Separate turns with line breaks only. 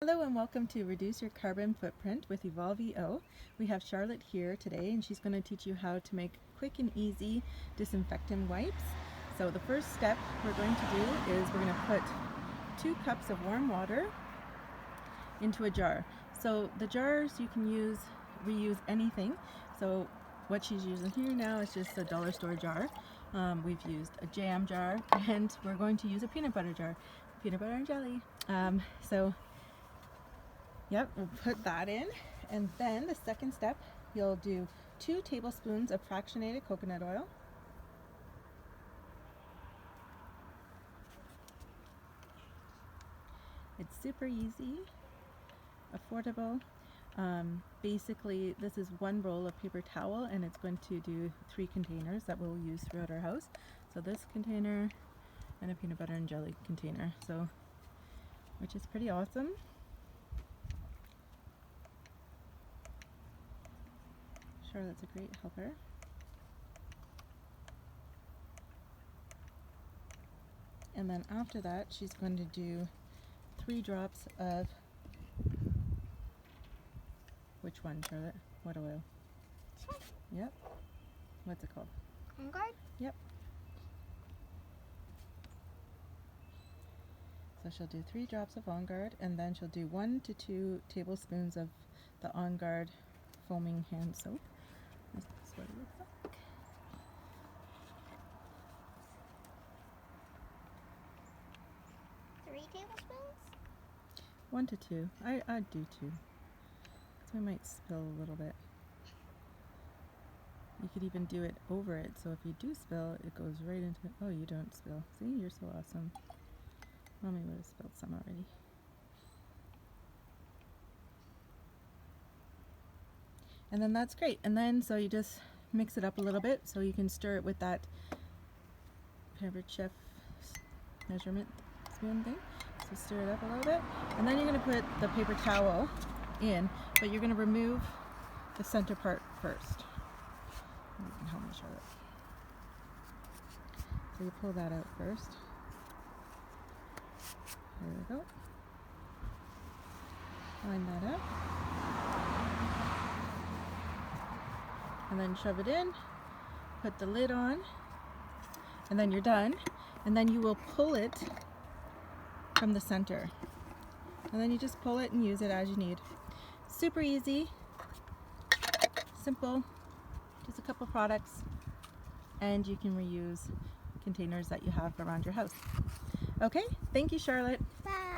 Hello and welcome to Reduce Your Carbon Footprint with Evolve.io. We have Charlotte here today and she's going to teach you how to make quick and easy disinfectant wipes. So the first step we're going to do is we're going to put 2 cups of warm water into a jar. So the jars you can reuse anything. So what she's using here now is just a dollar store jar. We've used a jam jar and we're going to use a peanut butter jar. Peanut butter and jelly. Yep, we'll put that in, and then the second step, you'll do 2 tablespoons of fractionated coconut oil. It's super easy, affordable. Basically, this is 1 roll of paper towel, and it's going to do 3 containers that we'll use throughout our house. So this container and a peanut butter and jelly container, which is pretty awesome. Charlotte's a great helper. And then after that, she's going to do 3 drops of, which one, Charlotte? What oil?
This one?
Yep. What's it called?
OnGuard?
Yep. So she'll do 3 drops of OnGuard, and then she'll do 1 to 2 tablespoons of the OnGuard foaming hand soap. This is what it looks like.
3 tablespoons?
1 to 2. I'd do 2. So I might spill a little bit. You could even do it over it, so if you do spill, it goes right into it. Oh, you don't spill. See, you're so awesome. Mommy would have spilled some already. And then that's great. And then so you just mix it up a little bit, so you can stir it with that Pampered Chef measurement spoon thing. So stir it up a little bit, and then you're going to put the paper towel in, but you're going to remove the center part first. You can help me, Charlotte. So you pull that out first. There we go. Line that up. And then shove it in, put the lid on, and then you're done. And then you will pull it from the center. And then you just pull it and use it as you need. Super easy, simple, just a couple products, and you can reuse containers that you have around your house. Okay, thank you, Charlotte.
Bye.